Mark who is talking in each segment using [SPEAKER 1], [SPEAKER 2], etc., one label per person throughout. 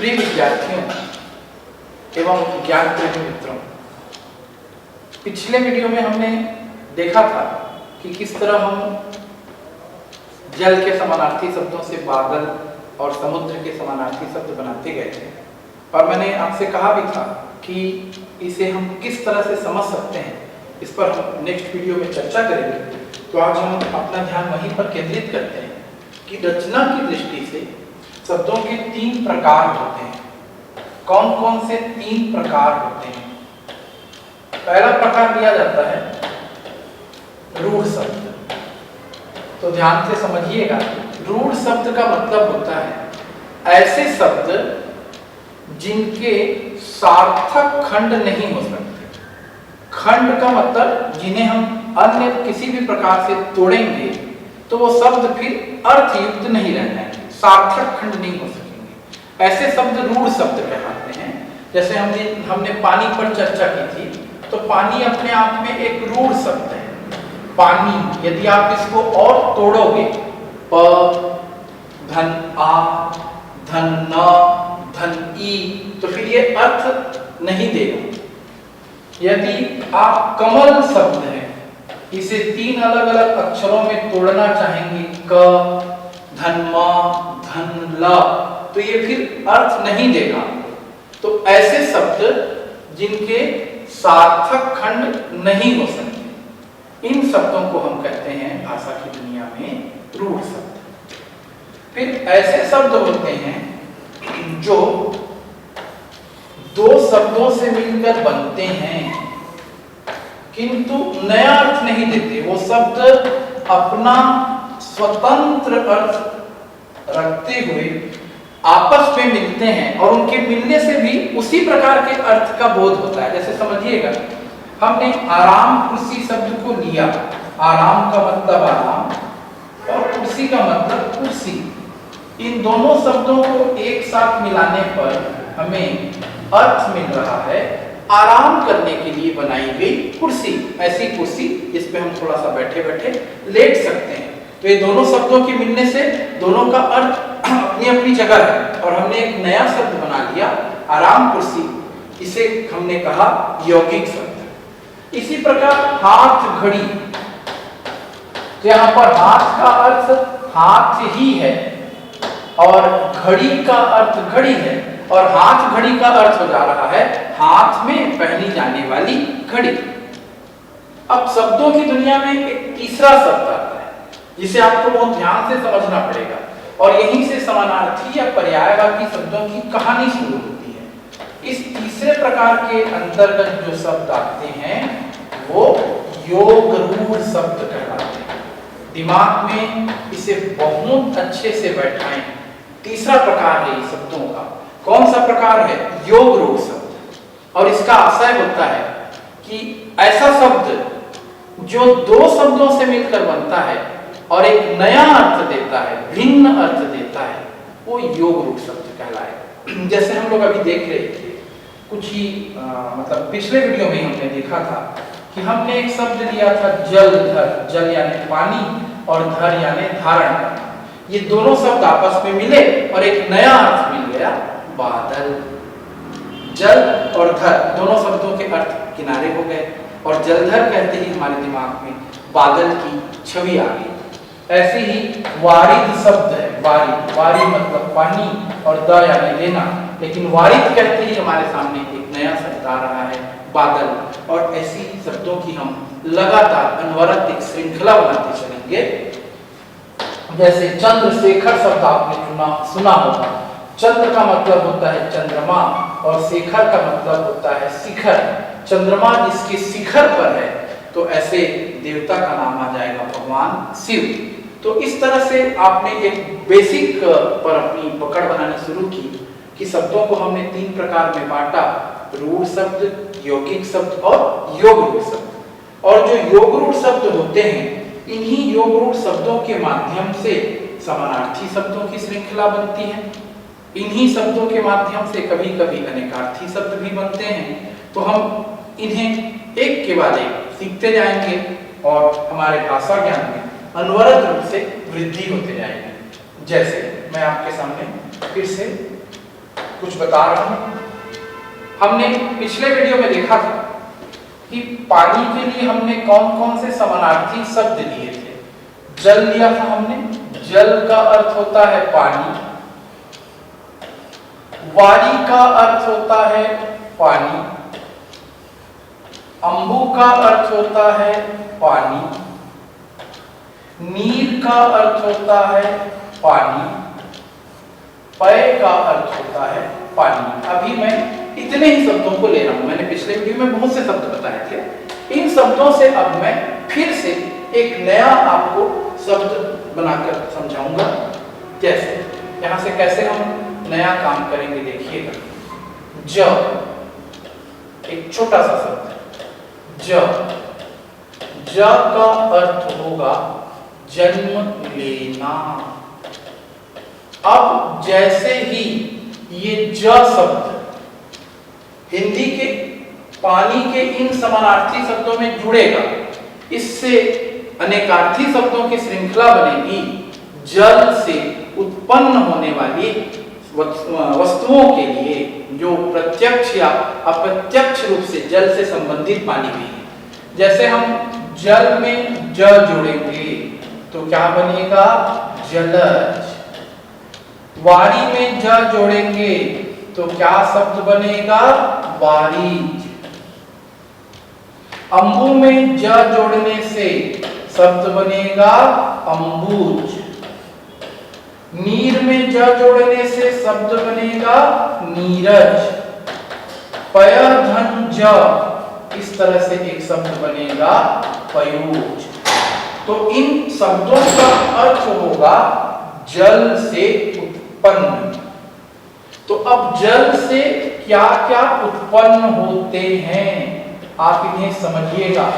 [SPEAKER 1] प्रिय विद्यार्थियों एवं ज्ञान प्रेमी मित्रों, पिछले वीडियो में हमने देखा था कि किस तरह हम जल के समानार्थी शब्दों से बादल और समुद्र के समानार्थी शब्द बनाते गए थे, और मैंने आपसे कहा भी था कि इसे हम किस तरह से समझ सकते हैं, इस पर हम नेक्स्ट वीडियो में चर्चा करेंगे। तो आज हम अपना ध्यान वहीं पर केंद्रित करते हैं कि रचना की दृष्टि से शब्दों के 3 प्रकार होते हैं। कौन कौन से 3 प्रकार होते हैं? पहला प्रकार दिया जाता है रूढ़ शब्द। तो ध्यान से समझिएगा, रूढ़ शब्द का मतलब होता है ऐसे शब्द जिनके सार्थक खंड नहीं हो सकते। खंड का मतलब जिन्हें हम अन्य किसी भी प्रकार से तोड़ेंगे तो वो शब्द फिर अर्थयुक्त नहीं रह जाएंगे, सार्थक खंड नहीं हो सकेंगे। ऐसे शब्द रूढ़ शब्द कहलाते हैं। जैसे हमने पानी पर चर्चा की थी, तो पानी अपने आप में एक रूढ़ शब्द है। पानी, यदि आप इसको और तोड़ोगे, प, धन आ, धन न, धन ई, तो फिर ये अर्थ नहीं देगा। यदि आप कमल शब्द है, इसे 3 अलग अलग अक्षरों में तोड़ना चाहेंगे, क, धन म, धन ल, तो ये फिर अर्थ नहीं देगा। तो ऐसे शब्द जिनके सार्थक खंड नहीं हो सकते, इन शब्दों को हम कहते हैं भाषा की दुनिया में रूढ़ शब्द। फिर ऐसे शब्द होते हैं जो 2 शब्दों से मिलकर बनते हैं किंतु नया अर्थ नहीं देते। वो शब्द अपना स्वतंत्र अर्थ रखते हुए आपस में मिलते हैं, और उनके मिलने से भी उसी प्रकार के अर्थ का बोध होता है। जैसे समझिएगा, हमने आराम कुर्सी शब्द को लिया। आराम का मतलब आराम और कुर्सी का मतलब कुर्सी। इन दोनों शब्दों को एक साथ मिलाने पर हमें अर्थ मिल रहा है आराम करने के लिए बनाई गई कुर्सी। ऐसी कुर्सी जिस पे हम थोड़ा सा बैठे बैठे लेट सकते हैं। तो ये दोनों शब्दों के मिलने से दोनों का अर्थ अपनी अपनी जगह है, और हमने एक नया शब्द बना लिया, आराम कुर्सी। इसे हमने कहा यौगिक शब्द। इसी प्रकार हाथ घड़ी, तो यहाँ पर हाथ का अर्थ हाथ ही है और घड़ी का अर्थ घड़ी है, और हाथ घड़ी का अर्थ हो जा रहा है हाथ में पहनी जाने वाली घड़ी। अब शब्दों की दुनिया में एक तीसरा शब्द आता है जिसे आपको बहुत ध्यान से समझना पड़ेगा, और यहीं से समानार्थी या पर्यायवाची शब्दों की कहानी शुरू होती है। इस तीसरे प्रकार के अंतर्गत जो शब्द आते हैं वो योग रूढ़ शब्द कहलाते हैं। दिमाग में इसे बहुत अच्छे से बैठाएं। तीसरा प्रकार है इस शब्दों का। कौन सा प्रकार है? योग रूढ़ शब्द। और इसका आशय होता है कि ऐसा शब्द जो 2 शब्दों से मिलकर बनता है और एक नया अर्थ देता है, भिन्न अर्थ देता है, वो योग रूढ़ शब्द कहलाएगा। जैसे हम लोग अभी देख रहे थे, कुछ ही मतलब पिछले वीडियो में हमने देखा था कि हमने एक शब्द लिया था जलधर। जल यानी पानी और धर यानी धारण। ये दोनों शब्द आपस में मिले और एक नया अर्थ मिल गया, बादल। जल और धर दोनों शब्दों के अर्थ किनारे हो गए, और जलधर कहते ही हमारे दिमाग में बादल की छवि आ गई। ऐसे ही वारिद शब्द है। वारी मतलब पानी और द यानी लेना, लेकिन वारिद कहते ही हमारे सामने एक नया शब्द आ रहा है, बादल। और ऐसी शब्दों की हम लगातार अनवरत एक श्रृंखला बनाते चलेंगे। जैसे चंद्रशेखर शब्द आपने सुना होगा। चंद्र का मतलब होता है चंद्रमा और शेखर का मतलब होता है शिखर। चंद्रमा जिसके शिखर पर है, तो ऐसे देवता का नाम आ जाएगा भगवान शिव। तो इस तरह से आपने एक बेसिक पर अपनी पकड़ बनानी शुरू की कि शब्दों को हमने 3 प्रकार में बांटा, रूढ़ शब्द, यौगिक शब्द और योग रूढ़ शब्द। और जो योग रूढ़ शब्द होते हैं, इन्हीं योग रूढ़ शब्दों के माध्यम से समानार्थी शब्दों की श्रृंखला बनती है। इन्हीं शब्दों के माध्यम से कभी कभी अनेकार्थी शब्द भी बनते हैं। तो हम इन्हें एक के बाद एक सीखते जाएंगे और हमारे भाषा ज्ञान में अनवरत रूप से वृद्धि होते जाएगी। जैसे मैं आपके सामने फिर से कुछ बता रहा हूं। हमने पिछले वीडियो में देखा था कि पानी के लिए हमने कौन कौन से समानार्थी शब्द लिए थे। जल लिया था हमने, जल का अर्थ होता है पानी, वारी का अर्थ होता है पानी, अंबु का अर्थ होता है पानी, नीर का अर्थ होता है पानी, पय का अर्थ होता है पानी। अभी मैं इतने ही शब्दों को ले रहा हूं। मैंने पिछले वीडियो में बहुत से शब्द बताए थे। इन शब्दों से अब मैं फिर से एक नया आपको शब्द बनाकर समझाऊंगा। जैसे यहां से कैसे हम नया काम करेंगे देखिएगा। ज, एक छोटा सा शब्द है ज। ज का अर्थ होगा जन्म लेना। अब जैसे ही ये ज शब्द हिंदी के पानी के इन समानार्थी शब्दों में जुड़ेगा, इससे अनेकार्थी शब्दों की श्रृंखला बनेगी। जल से उत्पन्न होने वाली वस्तुओं के लिए जो प्रत्यक्ष या अप्रत्यक्ष रूप से जल से संबंधित मानी गई है। जैसे हम जल में ज जोड़ेंगे तो क्या बनेगा? जलज। वारी में ज जोड़ेंगे तो क्या शब्द बनेगा? वारिज। अंबु में ज जोड़ने से शब्द बनेगा अंबुज। नीर में ज जोड़ने से शब्द बनेगा नीरज। पय धन ज, इस तरह से एक शब्द बनेगा पयोज। तो इन शब्दों का अर्थ होगा जल से उत्पन्न। तो अब जल से क्या क्या उत्पन्न होते हैं आप इन्हें समझिएगा,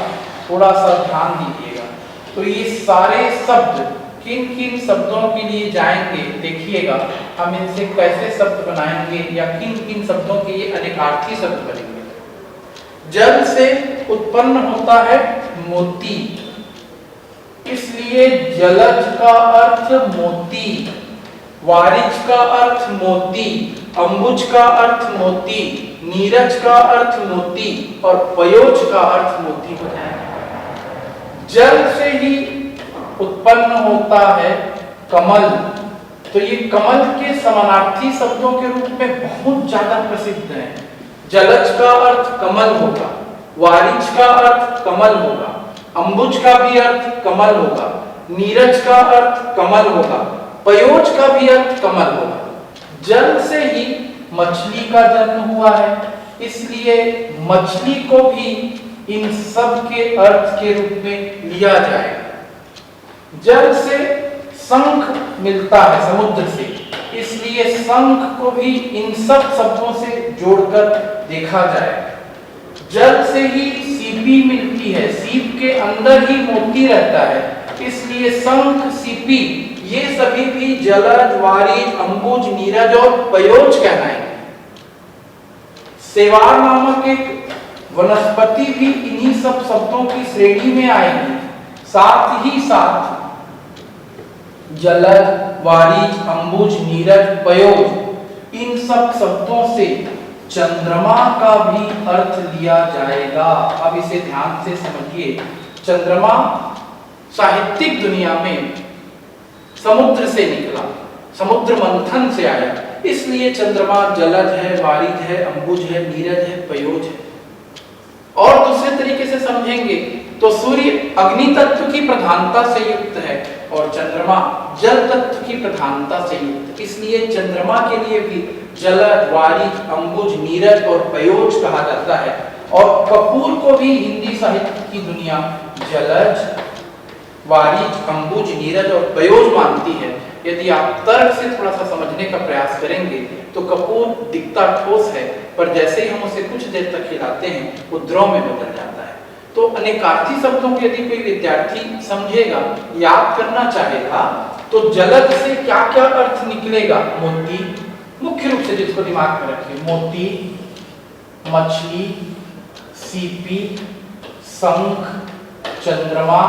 [SPEAKER 1] थोड़ा सा ध्यान दीजिएगा। तो ये सारे शब्द किन किन शब्दों के लिए जाएंगे देखिएगा। हम इनसे कैसे शब्द बनाएंगे या किन किन शब्दों के ये अनेकार्थी शब्द बनेंगे। जल से उत्पन्न होता है मोती, इसलिए जलज का अर्थ मोती, वारिज का अर्थ मोती, अंबुज का अर्थ मोती, नीरज का अर्थ मोती और पयोज का अर्थ मोती हो जाएगा। जल से ही उत्पन्न होता है कमल। तो ये कमल के समानार्थी शब्दों के रूप में बहुत ज्यादा प्रसिद्ध है। जलज का अर्थ कमल होगा, वारिज का अर्थ कमल होगा, अंबुज का भी अर्थ कमल होगा, नीरज का अर्थ कमल होगा, पयोज का भी अर्थ कमल होगा। जल से ही मछली का जन्म हुआ है, इसलिए मछली को भी इन सब के अर्थ के रूप में लिया जाएगा। जल से शंख मिलता है समुद्र से, इसलिए शंख को भी इन सब शब्दों से जोड़कर देखा जाएगा। जल से ही सीपी मिलती है, सीप के अंदर ही मोती रहता है, इसलिए शंख, सीपी ये सभी भी जलज, वारिज, अंबुज, नीरज और पयोज कहलाएंगे। सेवार नामक एक वनस्पति भी इन्हीं सब शब्दों की श्रेणी में आएगी। साथ ही साथ जलज, वारिज, अंबुज, नीरज, पयोज इन सब शब्दों से चंद्रमा का भी अर्थ लिया जाएगा। अब इसे ध्यान से समझिए। चंद्रमा साहित्यिक दुनिया में समुद्र से निकला, समुद्र मंथन से आया, इसलिए चंद्रमा जलज है, वारिज है, अंबुज है, नीरज है, पयोज है। और दूसरे तरीके से समझेंगे तो सूर्य अग्नि तत्व की प्रधानता से युक्त है और चंद्रमा जल तत्व की प्रधानता से युक्त, इसलिए चंद्रमा के लिए भी जलज, वारिज, अंबुज, नीरज और पयोज कहा जाता है। और कपूर को भी हिंदी साहित्य की दुनिया जलज, वारिज, अंबुज, नीरज और पयोज मानती है। यदि आप तर्क से थोड़ा सा समझने का प्रयास करेंगे तो कपूर दिखता ठोस है, पर जैसे ही हम उसे कुछ देर तक हिलाते हैं वो द्रव में बदल जाता है। तो अनेकार्थी शब्दों को यदि कोई विद्यार्थी समझेगा, याद करना चाहेगा, तो जलज से क्या क्या अर्थ निकलेगा? मोती, मुख्य रूप से जिसको दिमाग में रखिए, मोती, मछली, सीपी, शंख, चंद्रमा,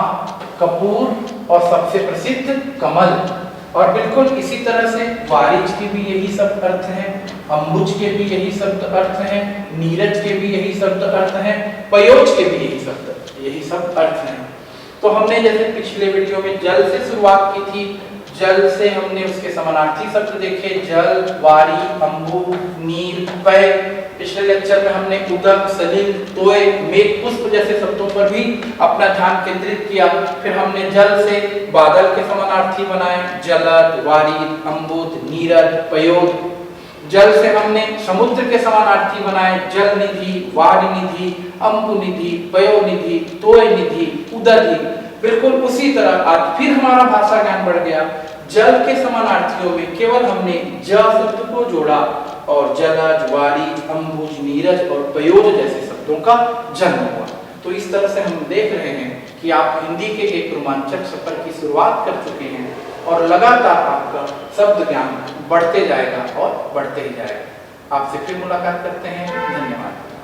[SPEAKER 1] कपूर और सबसे प्रसिद्ध कमल। और बिल्कुल इसी तरह से वारिज की भी यही सब अर्थ हैं। अम्बुज के भी यही शब्द अर्थ हैं, नीरज के भी यही शब्द अर्थ हैं, पयोज के भी यही शब्द अर्थ हैं। तो हमने जैसे पिछले वीडियो में जल से शुरुआत की थी, जल से हमने उसके समानार्थी शब्द देखे, जल, वारी, अम्बु, नीर, पय। पिछले लेक्चर में हमने उदक, सलिल, तोय, मेघ पुष्प जैसे शब्दों पर भी अपना ध्यान केंद्रित किया। फिर हमने जल से बादल के समानार्थी बनाए, जलद, वारिद, अम्बुद, नीरद, पयोद। जल से हमने समुद्र के समानार्थी बनाए, जल निधि, वारि निधि, अम्बु निधि, पयो निधि, तोय निधि, उदधि। बिल्कुल उसी तरह आज फिर हमारा भाषा ज्ञान बढ़ गया। जल के समानार्थियों में केवल हमने ज शब्द को जोड़ा और जलज, वारी, अम्बुज, नीरज और पयोज जैसे शब्दों का जन्म हुआ। तो इस तरह से हम देख रहे हैं कि आप हिंदी के एक रोमांचक सफर की शुरुआत कर चुके हैं और लगातार आपका शब्द ज्ञान बढ़ते जाएगा और बढ़ते ही जाएगा। आपसे फिर मुलाकात करते हैं। धन्यवाद।